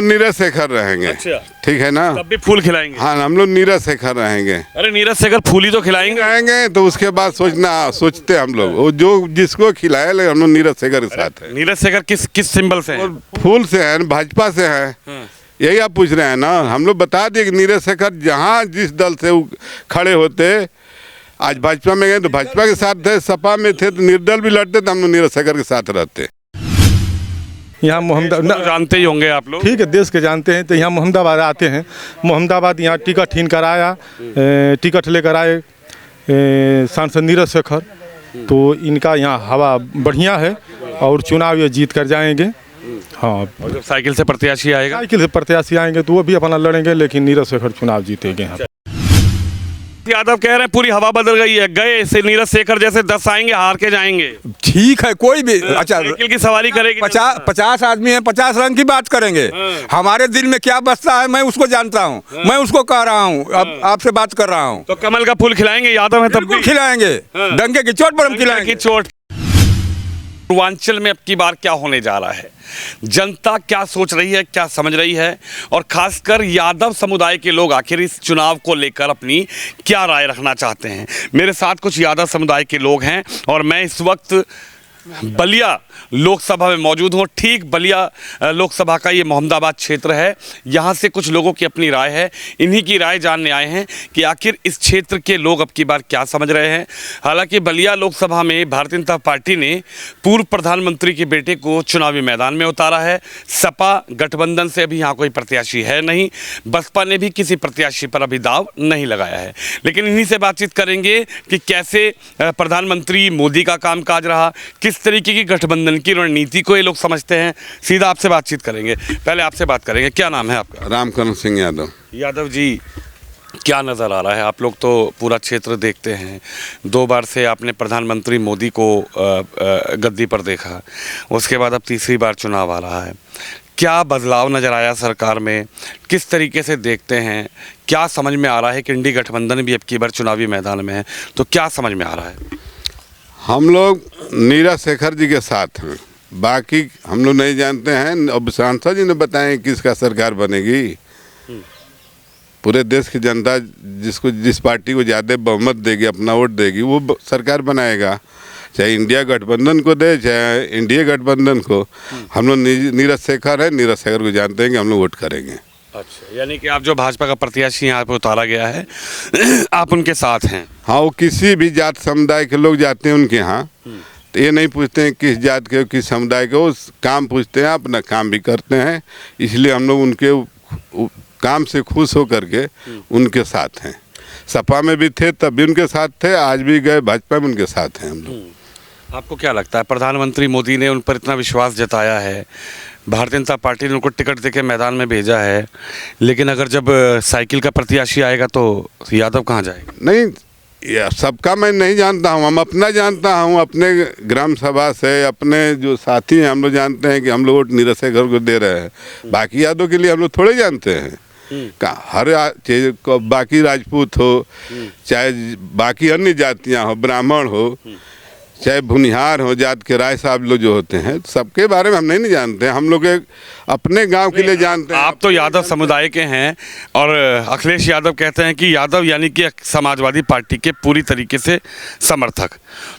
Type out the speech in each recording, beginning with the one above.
नीरज शेखर रहेंगे। अच्छा, ठीक है ना। तब भी फूल खिलाएंगे? हाँ, हम लोग नीरज शेखर रहेंगे। अरे नीरज शेखर फूल ही तो खिलाएंगे। तो उसके बाद सोचते हम लोग वो जो जिसको खिलाए ले, हम लोग नीरज शेखर के साथ है। नीरज शेखर किस सिंबल से है? फूल से है, भाजपा से है। यही आप पूछ रहे हैं ना। हम लोग बता दिए कि नीरज शेखर जहाँ जिस दल से वो खड़े होते, आज भाजपा में गए तो भाजपा के साथ थे, सपा में थे तो निर्दल भी लड़ते तो हम लोग नीरज शेखर के साथ रहते। यहाँ मोहम्मदाबाद जानते ही होंगे आप लोग। ठीक है, देश के जानते हैं। तो यहाँ मोहम्मदाबाद आते हैं, मोहम्मदाबाद यहाँ टिकट हिन कराया, टिकट लेकर आए सांसद नीरज शेखर। तो इनका यहाँ हवा बढ़िया है और चुनाव ये जीत कर जाएंगे। हाँ, और जब साइकिल से प्रत्याशी आएगा? साइकिल से प्रत्याशी आएंगे तो वो भी अपना लड़ेंगे, लेकिन नीरज शेखर चुनाव जीतेंगे। यहाँ यादव कह रहे हैं पूरी हवा बदल गई है, गए से नीरज शेखर जैसे 10 आएंगे हार के जाएंगे। ठीक है, कोई भी अच्छा साइकिल की सवारी करेगी। 50 आदमी है, 50 रंग की बात करेंगे। हमारे दिल में क्या बसता है मैं उसको जानता हूँ। मैं उसको कह रहा हूँ, अब आपसे बात कर रहा हूँ। तो कमल का फूल खिलाएंगे यादव है तब भी? खिलाएंगे, डंके की चोट पर हम खिलाएंगे। चोट। पूर्वांचल में अब की बार क्या होने जा रहा है, जनता क्या सोच रही है, क्या समझ रही है, और खासकर यादव समुदाय के लोग आखिर इस चुनाव को लेकर अपनी क्या राय रखना चाहते हैं। मेरे साथ कुछ यादव समुदाय के लोग हैं और मैं इस वक्त बलिया लोकसभा में मौजूद हूँ। ठीक बलिया लोकसभा का ये मोहम्मदाबाद क्षेत्र है। यहाँ से कुछ लोगों की अपनी राय है, इन्हीं की राय जानने आए हैं कि आखिर इस क्षेत्र के लोग अब की बार क्या समझ रहे हैं। हालांकि बलिया लोकसभा में भारतीय जनता पार्टी ने पूर्व प्रधानमंत्री के बेटे को चुनावी मैदान में उतारा है। सपा गठबंधन से अभी यहाँ कोई प्रत्याशी है नहीं, बसपा ने भी किसी प्रत्याशी पर अभी दाव नहीं लगाया है। लेकिन इन्हीं से बातचीत करेंगे कि कैसे प्रधानमंत्री मोदी का कामकाज रहा, किस तरीके की गठबंधन की रणनीति को ये लोग समझते हैं। सीधा आपसे बातचीत करेंगे। पहले आपसे बात करेंगे, क्या नाम है आपका? रामकरण सिंह यादव। यादव जी, क्या नज़र आ रहा है? आप लोग तो पूरा क्षेत्र देखते हैं, 2 बार से आपने प्रधानमंत्री मोदी को गद्दी पर देखा, उसके बाद अब तीसरी बार चुनाव आ रहा है। क्या बदलाव नज़र आया सरकार में, किस तरीके से देखते हैं? क्या समझ में आ रहा है कि इंडी गठबंधन भी अब की बार चुनावी मैदान में है, तो क्या समझ में आ रहा है? हम लोग नीरज शेखर जी के साथ हैं, बाकी हम लोग नहीं जानते हैं। अब सांसद जी ने बताएं किसका सरकार बनेगी। पूरे देश की जनता जिस पार्टी को ज़्यादा बहुमत देगी, अपना वोट देगी, वो सरकार बनाएगा। चाहे इंडिया गठबंधन को दे, चाहे इंडिया गठबंधन को। हम लोग नीरज शेखर है, नीरज शेखर को जानते हैं कि हम लोग वोट करेंगे। अच्छा, यानी कि आप जो भाजपा का प्रत्याशी यहाँ पे उतारा गया है आप उनके साथ हैं? हाँ, वो किसी भी जात समुदाय के लोग जाते हैं उनके यहाँ, तो ये नहीं पूछते हैं किस जात के किस समुदाय के, वो काम पूछते हैं, अपना काम भी करते हैं। इसलिए हम लोग उनके काम से खुश हो करके उनके साथ हैं। सपा में भी थे तब भी उनके साथ थे, आज भी गए भाजपा में उनके साथ हैं हम लोग। आपको क्या लगता है, प्रधानमंत्री मोदी ने उन पर इतना विश्वास जताया है, भारतीय जनता पार्टी ने उनको टिकट देके मैदान में भेजा है, लेकिन अगर जब साइकिल का प्रत्याशी आएगा तो यादव कहाँ जाएगा? नहीं, सबका मैं नहीं जानता हूँ, हम अपना जानता हूँ। अपने ग्राम सभा से अपने जो साथी हैं हम लोग जानते हैं कि हम लोग वोट नीरज शेखर को दे रहे हैं। बाकी यादव के लिए हम लोग थोड़े जानते हैं। हर चीज को, बाकी राजपूत हो, चाहे बाकी अन्य जातियाँ हो, ब्राह्मण हो, चाहे भुनिहार हो, जात के राय साहब लोग जो होते हैं, सबके बारे में हम नहीं जानते हैं। हम लोग अपने गांव के लिए जानते हैं। आप तो यादव समुदाय के हैं और अखिलेश यादव कहते हैं कि यादव यानी कि समाजवादी पार्टी के पूरी तरीके से समर्थक।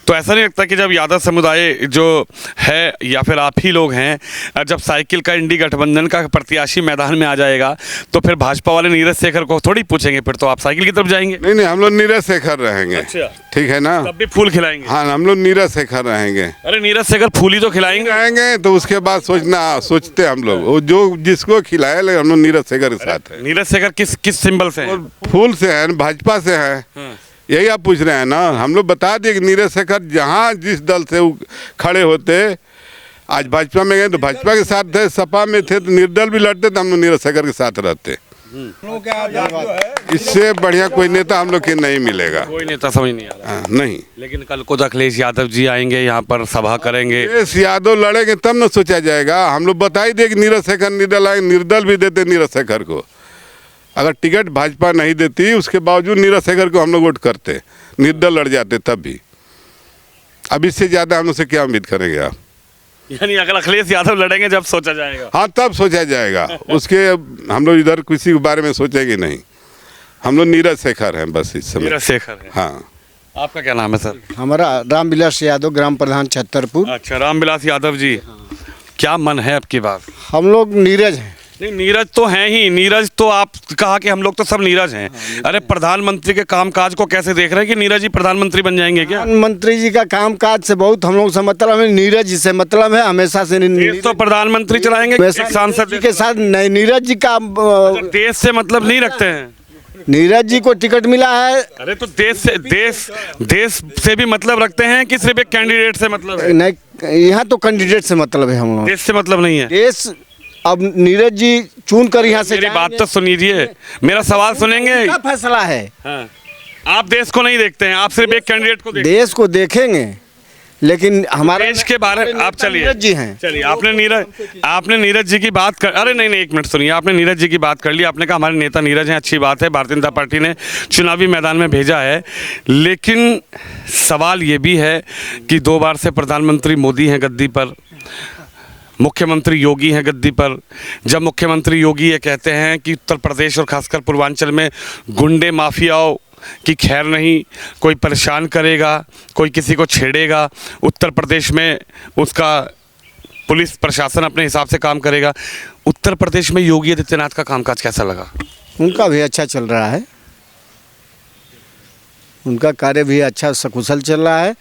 तो ऐसा नहीं लगता कि जब यादव समुदाय जो है या फिर आप ही लोग हैं, जब साइकिल का इंडी गठबंधन का प्रत्याशी मैदान में आ जाएगा तो फिर भाजपा वाले नीरज शेखर को थोड़ी पूछेंगे, फिर तो आप साइकिल की तरफ जाएंगे? नहीं, हम लोग नीरज शेखर रहेंगे। अच्छा, ठीक है ना। तब भी फूल खिलाएंगे? हाँ, हम लोग नीरज शेखर रहेंगे। अरे नीरज शेखर फूल ही तो खिलाएंगे। तो उसके बाद सोचते हम लोग वो जो जिसको खिलाए ले, हम लोग नीरज शेखर के साथ है। नीरज शेखर किस सिंबल से है? फूल से है, भाजपा से है। यही आप पूछ रहे हैं ना। हम लोग बता दिए कि नीरज शेखर जहाँ जिस दल से वो खड़े होते, आज भाजपा में गए तो भाजपा के साथ थे, सपा में थे तो निर्दल भी लड़ते तो हम लोग नीरज शेखर के साथ रहते। इससे बढ़िया कोई नेता हम लोग के नहीं मिलेगा। कोई नेता समझ नहीं आ रहा। नहीं, लेकिन कल को अखिलेश यादव जी आएंगे, यहाँ पर सभा करेंगे। अखिलेश यादव लड़ेंगे तब न सोचा जाएगा। हम लोग बता ही दे कि नीरज शेखर निर्दल आए, निर्दल भी देते नीरज शेखर को। अगर टिकट भाजपा नहीं देती, उसके बावजूद नीरज शेखर को हम लोग वोट करते, निर्दल लड़ जाते तब भी। अब इससे ज़्यादा हम लोग से क्या उम्मीद करेंगे आप? यानी अगर अखिलेश यादव लड़ेंगे जब सोचा जाएगा। हाँ, तब सोचा जाएगा। उसके हम लोग इधर किसी के बारे में सोचेंगे नहीं। हम लोग नीरज शेखर हैं बस इस समय। नीरज शेखर है। हाँ। आपका क्या नाम है सर? हमारा रामविलास यादव, ग्राम प्रधान छतरपुर। अच्छा, रामविलास यादव जी, क्या मन है आपकी बात? हम लोग नीरज हैं। नहीं, नीरज तो हैं ही। नीरज तो आप कहा कि हम लोग तो सब नीरज हैं। अरे प्रधानमंत्री के कामकाज को कैसे देख रहे हैं कि नीरज जी प्रधानमंत्री बन जाएंगे क्या? प्रधानमंत्री जी का कामकाज से बहुत हम लोग से मतलब है, नीरज जी से मतलब है हमेशा से। देश तो प्रधानमंत्री चलाएंगे, एक सांसद जी के साथ नहीं, नीरज जी का देश से मतलब नहीं रखते हैं। नीरज जी को टिकट मिला है। अरे तो देश से भी मतलब रखते हैं कि सिर्फ एक कैंडिडेट से मतलब है? नहीं, यहाँ तो कैंडिडेट से मतलब है हम लोग। देश से मतलब नहीं है। देश अब नीरज जी चुन कर यहाँ से मेरी बात तो सुनिए, मेरा सवाल सुनेंगे। क्या फैसला है? हाँ। आप देश को नहीं देखते हैं, आप सिर्फ एक कैंडिडेट को देखते हैं। देश को देखेंगे, लेकिन हमारे देश के बारे में आप चलिए। नीरज जी हैं। चलिए, आपने नीरज जी की बात कर, अरे नहीं एक मिनट सुनिए। आपने नीरज जी की बात कर ली, आपने कहा हमारे नेता नीरज हैं, अच्छी बात है, भारतीय जनता पार्टी ने चुनावी मैदान में भेजा है। लेकिन सवाल ये भी है कि 2 बार से प्रधानमंत्री मोदी हैं गद्दी पर, मुख्यमंत्री योगी हैं गद्दी पर। जब मुख्यमंत्री योगी ये कहते हैं कि उत्तर प्रदेश और खासकर पूर्वांचल में गुंडे माफियाओं की खैर नहीं, कोई परेशान करेगा, कोई किसी को छेड़ेगा, उत्तर प्रदेश में उसका पुलिस प्रशासन अपने हिसाब से काम करेगा। उत्तर प्रदेश में योगी आदित्यनाथ का कामकाज कैसा लगा? उनका भी अच्छा चल रहा है, उनका कार्य भी अच्छा सकुशल चल रहा है।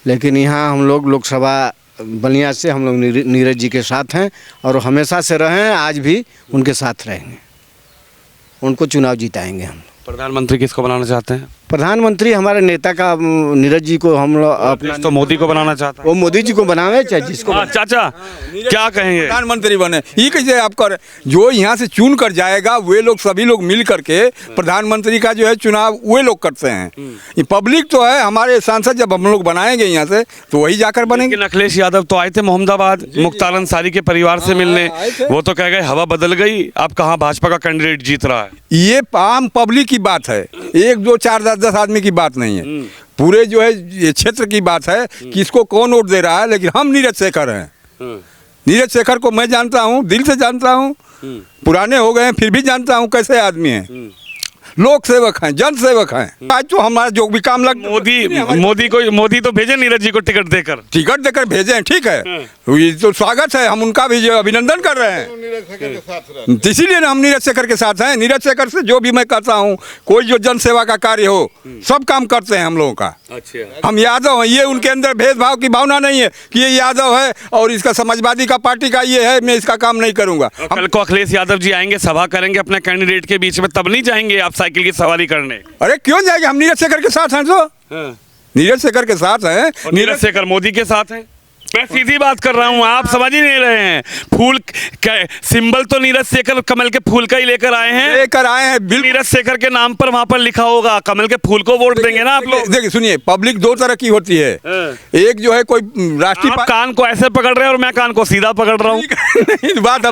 लेकिन यहाँ हम लोग लोकसभा बलिया से हम लोग नीरज जी के साथ हैं और हमेशा से रहे हैं, आज भी उनके साथ रहेंगे। उनको चुनाव जिताएंगे हम। प्रधानमंत्री किसको बनाना चाहते हैं? प्रधानमंत्री हमारे नेता का नीरज जी को हम लोग अपना तो मोदी को बनाना चाहता है। वो मोदी जी को बनावे चाहे जिसको। हाँ चाचा, क्या कहेंगे? प्रधानमंत्री बने ये कैसे आप कर, जो यहाँ से चुन कर जाएगा वे लोग सभी लोग मिल करके प्रधानमंत्री का जो है चुनाव वे लोग करते हैं। ये पब्लिक तो है, हमारे सांसद जब हम लोग बनाएंगे यहाँ से तो वही जाकर बनेंगे। लेकिन अखिलेश यादव तो आए थे मोहम्मदाबाद मुख्तार अंसारी के परिवार से मिलने, वो तो कह गए हवा बदल गई, अब कहाँ भाजपा का कैंडिडेट जीत रहा है। ये आम पब्लिक की बात है, 1 2 4 10 आदमी की बात नहीं है। पूरे जो है ये क्षेत्र की बात है कि इसको कौन वोट दे रहा है। लेकिन हम नीरज शेखर हैं। नीरज शेखर को मैं जानता हूँ, दिल से जानता हूँ, पुराने हो गए हैं फिर भी जानता हूँ कैसे आदमी हैं। लोक सेवक हैं, जन सेवक हैं। आज तो हमारा जो भी काम लग मोदी तो भेजे नीरज जी को टिकट देकर भेजे, ठीक है, ये तो स्वागत है, हम उनका भी अभिनंदन कर रहे हैं। इसीलिए हम नीरज शेखर के साथ हैं। नीरज शेखर से जो भी मैं कहता हूँ, कोई जो जन सेवा का कार्य हो, सब काम करते हैं हम लोगों का। अच्छा, हम यादव हैं, ये उनके अंदर भेदभाव की भावना नहीं है कि ये यादव है और इसका समाजवादी का पार्टी का ये है, मैं इसका काम नहीं करूंगा। कल को अखिलेश यादव जी आएंगे, सभा करेंगे अपने कैंडिडेट के बीच में, तब नहीं जाएंगे आप साइकिल की सवारी करने? अरे क्यों जाएंगे, हम नीरज शेखर के साथ हैं। तो नीरज शेखर के साथ हैं। नीरज शेखर मोदी के साथ हैं। मैं सीधी बात कर रहा हूँ, आप समझ ही नहीं रहे हैं। फूल सिंबल तो नीरज शेखर कमल के फूल का ही लेकर आए हैं। नीरज शेखर के नाम पर वहाँ पर लिखा होगा, कमल के फूल को वोट देंगे ना आप लोग। देखिए सुनिए, पब्लिक 2 तरह की होती है। एक जो है कोई राष्ट्रीय, कान को ऐसे पकड़ रहे हैं और मैं कान को सीधा पकड़ रहा हूँ। बात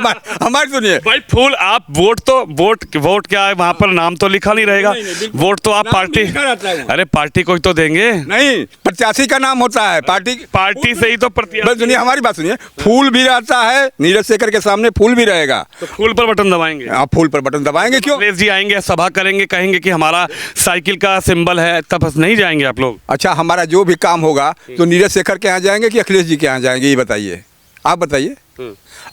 हमारी सुनिए भाई, फूल आप वोट क्या है, वहाँ पर नाम तो लिखा नहीं रहेगा। वोट तो आप पार्टी, अरे पार्टी को तो देंगे नहीं, प्रत्याशी का नाम होता है। पार्टी से ही तो। बस सुनिए, हमारी बात सुनिए, फूल भी रहता है, नीरज शेखर के सामने फूल भी रहेगा। तो फूल पर बटन दबाएंगे आप? फूल पर बटन दबाएंगे क्यों? अखिलेश जी आएंगे, सभा करेंगे, कहेंगे कि हमारा साइकिल का सिंबल है, तब नहीं जाएंगे आप लोग? अच्छा, हमारा जो भी काम होगा तो नीरज शेखर के यहाँ जाएंगे कि अखिलेश जी के यहाँ जाएंगे, ये बताइए, आप बताइए।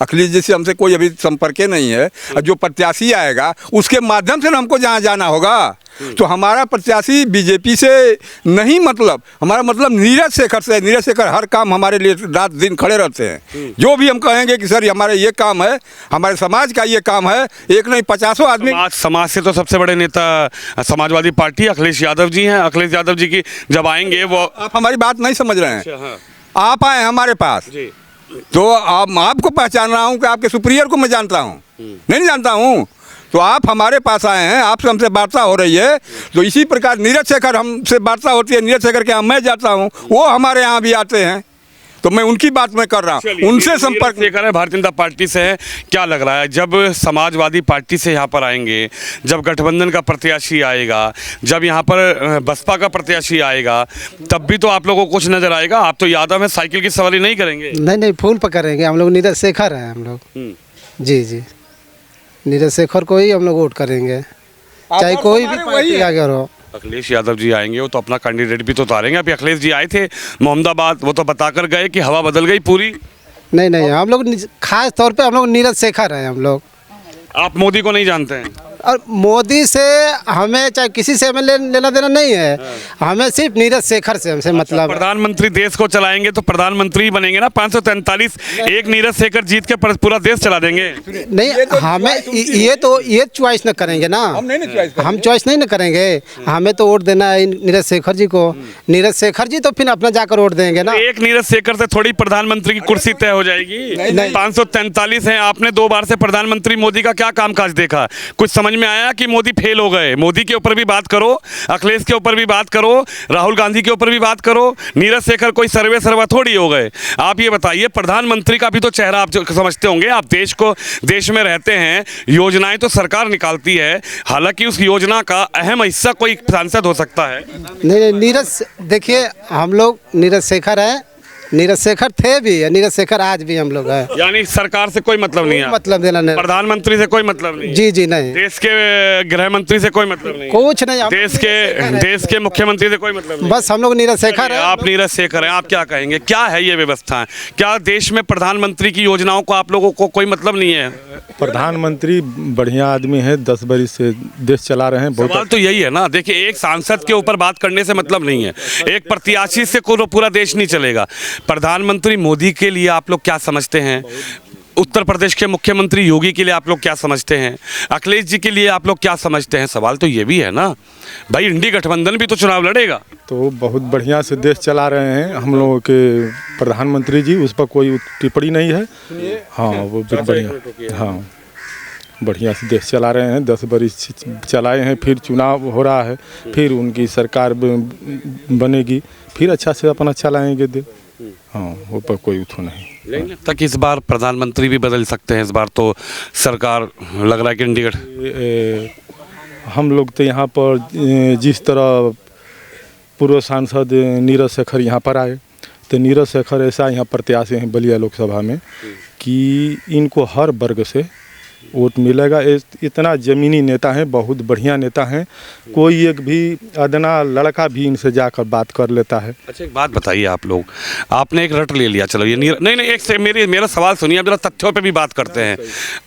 अखिलेश जी से हमसे कोई अभी संपर्क नहीं है। जो प्रत्याशी आएगा उसके माध्यम से हमको जहाँ जाना होगा। तो हमारा प्रत्याशी बीजेपी से नहीं, मतलब हमारा मतलब नीरज शेखर से। नीरज शेखर हर काम हमारे लिए रात दिन खड़े रहते हैं। जो भी हम कहेंगे कि सर हमारे ये काम है, हमारे समाज का ये काम है, एक नहीं 50 आदमी। समाज से तो सबसे बड़े नेता समाजवादी पार्टी अखिलेश यादव जी हैं। अखिलेश यादव जी की जब आएंगे वो, आप हमारी बात नहीं समझ रहे हैं। आप आए हमारे पास तो आपको पहचान रहा हूँ कि आपके सुपीरियर को मैं जानता हूँ, नहीं जानता हूँ। तो आप हमारे पास आए हैं, आपसे हमसे वार्ता हो रही है। तो इसी प्रकार नीरज शेखर हमसे वार्ता होती है, नीरज शेखर के यहाँ मैं जाता हूँ, वो हमारे यहाँ भी आते हैं। तो मैं उनकी बात मैं कर रहा हूँ, उनसे संपर्क शेखर है, भारतीय जनता पार्टी से है। क्या लग रहा है जब समाजवादी पार्टी से यहाँ पर आएंगे, जब गठबंधन का प्रत्याशी आएगा, जब यहाँ पर बसपा का प्रत्याशी आएगा, तब भी तो आप लोगों को कुछ नजर आएगा? आप तो यादव है, साइकिल की सवारी नहीं करेंगे? नहीं फूल पकड़ेंगे हम लोग। नीरज शेखर है हम लोग। जी नीरज शेखर को ही हम लोग वोट करेंगे, चाहे कोई भी पार्टी आगे हो। अखिलेश यादव जी आएंगे, वो तो अपना कैंडिडेट भी तो उतारेंगे। अभी अखिलेश जी आए थे मोहम्मदाबाद, वो तो बताकर गए कि हवा बदल गई पूरी। नहीं हम लोग खास तौर पे हम लोग नीरज शेखर हैं हम लोग। आप मोदी को नहीं जानते हैं? और मोदी से हमें चाहे किसी से हमें लेना देना नहीं है, हमें सिर्फ नीरज शेखर से हमसे मतलब है। प्रधानमंत्री देश को चलाएंगे तो प्रधानमंत्री बनेंगे ना। 543 एक नीरज शेखर जीत के पूरा देश चला देंगे? नहीं हमें ये चॉइस न करेंगे ना, हम चॉइस नहीं न करेंगे। हमें तो वोट देना है नीरज शेखर जी को। नीरज शेखर जी तो फिर अपना जाकर वोट देंगे ना। एक नीरज शेखर से थोड़ी प्रधानमंत्री की कुर्सी तय हो जाएगी? 543 है, आपने 2 बार से प्रधानमंत्री मोदी का क्या कामकाज देखा? कुछ समझ में आया कि मोदी फेल हो गए? मोदी के ऊपर भी बात करो, अखिलेश के ऊपर भी बात करो, राहुल गांधी के ऊपर भी बात करो। नीरज शेखर कोई सर्वा थोड़ी हो गए। आप ये बताइए, प्रधानमंत्री का भी तो चेहरा आप जो समझते होंगे। आप देश में रहते हैं, योजनाएं तो सरकार निकालती है, हालांकि उस योजना का अहम हिस्सा कोई सांसद हो सकता है। नहीं नीरज, देखिए हम लोग नीरज शेखर है, नीरज शेखर थे भी, नीरज शेखर आज भी हम लोग है। यानी सरकार से कोई मतलब नहीं है? मतलब देना नहीं, प्रधानमंत्री से कोई मतलब नहीं? जी नहीं। देश के गृह मंत्री से कोई मतलब नहीं? कुछ नहीं। देश के मुख्यमंत्री से कोई मतलब नहीं? बस हम लोग नीरज शेखर है। आप नीरज शेखर हैं, आप क्या कहेंगे? क्या है ये व्यवस्था? क्या देश में प्रधानमंत्री की योजनाओं को आप लोगों को कोई मतलब नहीं है? प्रधानमंत्री बढ़िया आदमी है, 10 बरस से देश चला रहे हैं। सवाल तो यही है ना। देखिए, एक सांसद के ऊपर बात करने से मतलब नहीं है, एक प्रत्याशी से पूरा देश नहीं चलेगा। प्रधानमंत्री मोदी के लिए आप लोग क्या समझते हैं? उत्तर प्रदेश के मुख्यमंत्री योगी के लिए आप लोग क्या समझते हैं? अखिलेश जी के लिए आप लोग क्या समझते हैं? सवाल तो ये भी है ना भाई, इंडी गठबंधन भी तो चुनाव लड़ेगा। तो बहुत बढ़िया से देश चला रहे हैं हम लोगों के प्रधानमंत्री जी, उस पर कोई टिप्पणी नहीं है। हाँ वो बढ़िया, हाँ बढ़िया से देश चला रहे हैं। 10 बरस चलाए हैं, फिर चुनाव हो रहा है, फिर उनकी सरकार बनेगी, फिर अच्छा से अपना चलाएंगे देश। हाँ वो पर कोई उठो नहीं। तक इस बार प्रधानमंत्री भी बदल सकते हैं। इस बार तो सरकार लग रहा है कि इंडी हम लोग तो यहाँ पर जिस तरह पूर्व सांसद नीरज शेखर यहाँ पर आए, तो नीरज शेखर ऐसा यहाँ प्रत्याशी हैं बलिया लोकसभा में कि इनको हर वर्ग से वोट मिलेगा। इतना ज़मीनी नेता हैं, बहुत बढ़िया नेता हैं। कोई एक भी अदना लड़का भी इनसे जाकर बात कर लेता है। अच्छा एक बात बताइए, आप लोग आपने एक रट ले लिया, चलो ये नहीं एक से मेरा सवाल सुनिए, अब जरा तथ्यों पे भी बात करते हैं।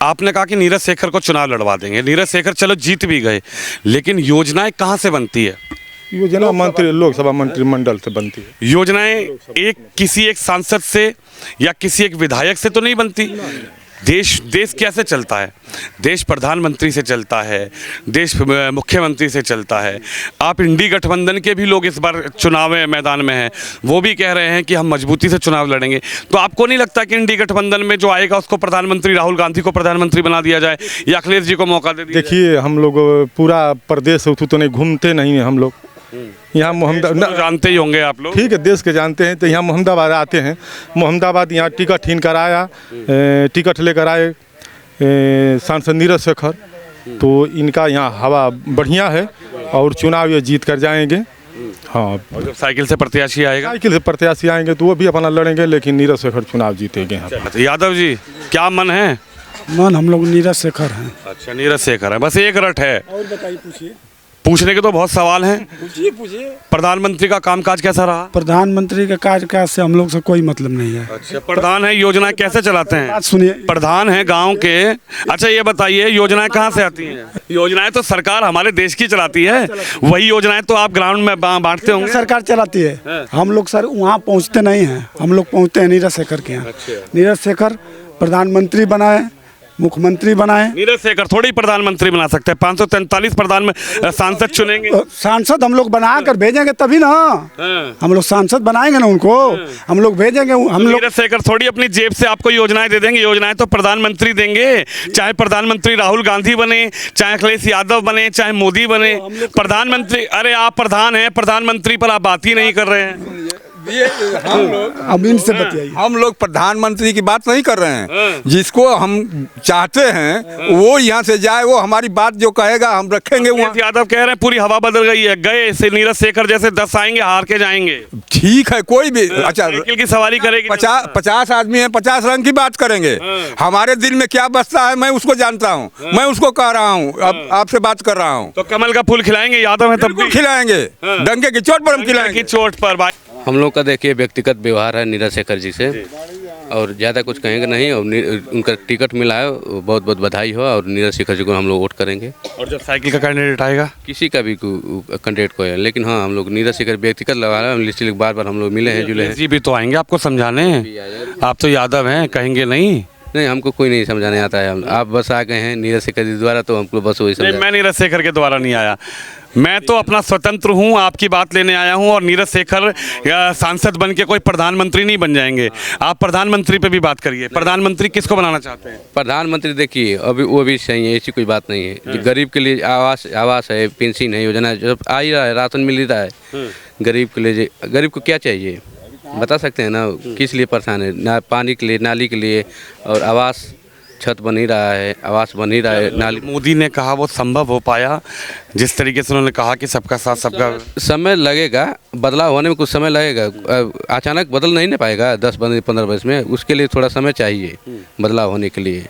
आपने कहा कि नीरज शेखर को चुनाव लड़वा देंगे। नीरज शेखर चलो जीत भी गए, लेकिन योजनाएं कहाँ से बनती है? योजना मंत्री लोकसभा मंत्रिमंडल से बनती है। योजनाएं किसी एक सांसद से या किसी एक विधायक से तो नहीं बनती। देश कैसे चलता है? देश प्रधानमंत्री से चलता है, देश मुख्यमंत्री से चलता है। आप इंडी गठबंधन के भी लोग इस बार चुनाव मैदान में हैं, वो भी कह रहे हैं कि हम मजबूती से चुनाव लड़ेंगे। तो आपको नहीं लगता कि इंडी गठबंधन में जो आएगा उसको प्रधानमंत्री राहुल गांधी को प्रधानमंत्री बना दिया जाए या अखिलेश जी को मौका दे दिया? देखिए हम लोग पूरा प्रदेश तो नहीं घूमते नहीं हैं हम लोग। यहाँ मोहम्मदाबाद जानते ही होंगे आप लोग, ठीक है, देश के जानते हैं। तो यहाँ मोहम्मदाबाद आते हैं, मोहम्मदाबाद यहाँ टिकट हिन कर आया, टिकट लेकर आए सांसद नीरज शेखर। तो इनका यहाँ हवा बढ़िया है और चुनाव ये जीत कर जाएंगे। हाँ, और जब साइकिल से प्रत्याशी आएगा, साइकिल से प्रत्याशी आएंगे तो वो भी अपना लड़ेंगे, लेकिन नीरज शेखर चुनाव जीतेंगे यहाँ। यादव जी क्या मन है? मन हम लोग नीरज शेखर हैं। अच्छा नीरज शेखर है, बस एक रट है। और बताइए, पूछिए। पूछने के तो बहुत सवाल हैं। पूछिए। प्रधानमंत्री का कामकाज कैसा रहा? प्रधानमंत्री के काज से हम लोग से कोई मतलब नहीं है। अच्छा, प्रधान है, योजनाएं कैसे चलाते हैं? बात सुनिए। प्रधान है गांव के। अच्छा ये बताइए, योजनाएं कहाँ से आती हैं? योजनाएं तो सरकार हमारे देश की चलाती है, वही योजनाएं तो आप ग्राउंड में बांटते होंगे। सरकार चलाती है, हम लोग सर वहाँ पहुँचते नहीं हैं। हम लोग पहुँचते हैं नीरज शेखर के यहाँ। नीरज शेखर प्रधानमंत्री बनाए, मुख्यमंत्री बनाए। नीरज शेखर थोड़ी प्रधानमंत्री बना सकते हैं। 543 सांसद चुनेंगे। सांसद हम लोग बना कर भेजेंगे तभी ना। हम लोग सांसद बनाएंगे ना उनको, हम लोग भेजेंगे। हम लोग नीरज शेखर थोड़ी अपनी जेब से आपको योजनाएं दे देंगे। योजनाएं तो प्रधानमंत्री देंगे, चाहे प्रधानमंत्री राहुल गांधी बने, चाहे अखिलेश यादव बने, चाहे मोदी बने। प्रधानमंत्री, अरे आप प्रधान हैं, प्रधानमंत्री पर आप बात ही नहीं कर रहे हैं। अब इनसे बतियाइए। हम लोग प्रधानमंत्री की बात नहीं कर रहे हैं, जिसको हम चाहते हैं वो यहाँ से जाए, वो हमारी बात जो कहेगा हम रखेंगे वहाँ। अखिलेश यादव कह रहे हैं पूरी हवा बदल गई है, गए से नीरज शेखर जैसे 10 आएंगे हार के जाएंगे। ठीक है, कोई भी अच्छा साइकिल की सवारी करेगी। 50 आदमी है, 50 रंग की बात करेंगे। हमारे दिल में क्या बसता है मैं उसको जानता हूँ, मैं उसको कह रहा हूँ, अब आपसे बात कर रहा हूँ। तो कमल का फूल खिलाएंगे यादव है तब भी? खिलाएंगे, डंके की चोट पर हम खिलाएंगे। की चोट पर भाई। हम लोग का देखिए व्यक्तिगत व्यवहार है नीरज शेखर जी से, और ज़्यादा कुछ कहेंगे नहीं। और उनका टिकट मिला है, बहुत बहुत बधाई हो, और नीरज शेखर जी को हम लोग वोट करेंगे। और जब साइकिल का कैंडिडेट आएगा किसी का भी कैंडिडेट को है, लेकिन हाँ हम लोग नीरज शेखर व्यक्तिगत लगा रहे हैं। लिस्ट बार बार हम लोग मिले हैं, जुले हैं। जी भी तो आएंगे आपको समझाने, आप तो यादव हैं, कहेंगे नहीं? नहीं, हमको कोई नहीं समझाने आता है। आप बस आ गए हैं नीरज शेखर जी द्वारा, तो हमको बस वही नहीं, समझा। मैं नीरज शेखर के द्वारा नहीं आया, मैं तो अपना स्वतंत्र हूं, आपकी बात लेने आया हूं। और नीरज शेखर सांसद बन के कोई प्रधानमंत्री नहीं बन जाएंगे। आप प्रधानमंत्री पे भी बात करिए, प्रधानमंत्री किसको बनाना चाहते हैं? प्रधानमंत्री देखिए अभी वो भी सही है, ऐसी कोई बात नहीं है। जो गरीब के लिए आवास है, पेंशन है, योजना जब आ ही रहा है, राशन मिल रहा है गरीब के लिए। गरीब को क्या चाहिए बता सकते हैं ना, किस लिए परेशान है? ना पानी के लिए, नाली के लिए, और आवास छत बन ही रहा है, आवास बन ही रहा है, नाली। मोदी ने कहा वो संभव हो पाया जिस तरीके से उन्होंने कहा कि सबका साथ सबका? समय लगेगा, बदलाव होने में कुछ समय लगेगा। अचानक बदल नहीं ना पाएगा 10-15 वर्ष में, उसके लिए थोड़ा समय चाहिए बदलाव होने के लिए।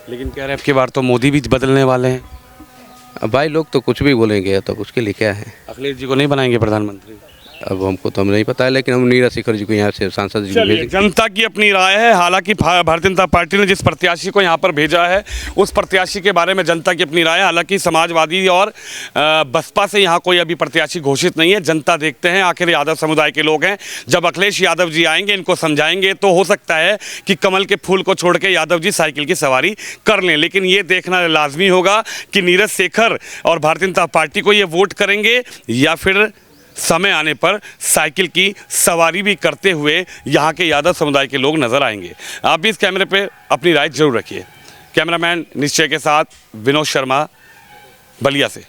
लेकिन कह रहे हैं अब की बार तो मोदी भी बदलने वाले हैं। अब भाई लोग तो कुछ भी बोलेंगे, तो उसके लिए क्या है? अखिलेश जी को नहीं बनाएंगे प्रधानमंत्री? अब हमको तो नहीं पता है, लेकिन हम नीरज शेखर जी को यहाँ से सांसद जी को भेजेंगे। जनता की अपनी राय है। हालांकि भारतीय जनता पार्टी ने जिस प्रत्याशी को यहाँ पर भेजा है उस प्रत्याशी के बारे में जनता की अपनी राय है। हालांकि समाजवादी और बसपा से यहाँ कोई अभी प्रत्याशी घोषित नहीं है। जनता देखते हैं, आखिर यादव समुदाय के लोग हैं। जब अखिलेश यादव जी आएंगे, इनको समझाएंगे, तो हो सकता है कि कमल के फूल को छोड़ के यादव जी साइकिल की सवारी कर लें। लेकिन ये देखना लाजमी होगा कि नीरज शेखर और भारतीय जनता पार्टी को ये वोट करेंगे या फिर समय आने पर साइकिल की सवारी भी करते हुए यहाँ के यादव समुदाय के लोग नजर आएंगे। आप भी इस कैमरे पे अपनी राय जरूर रखिए। कैमरामैन निश्चय के साथ विनोद शर्मा, बलिया से।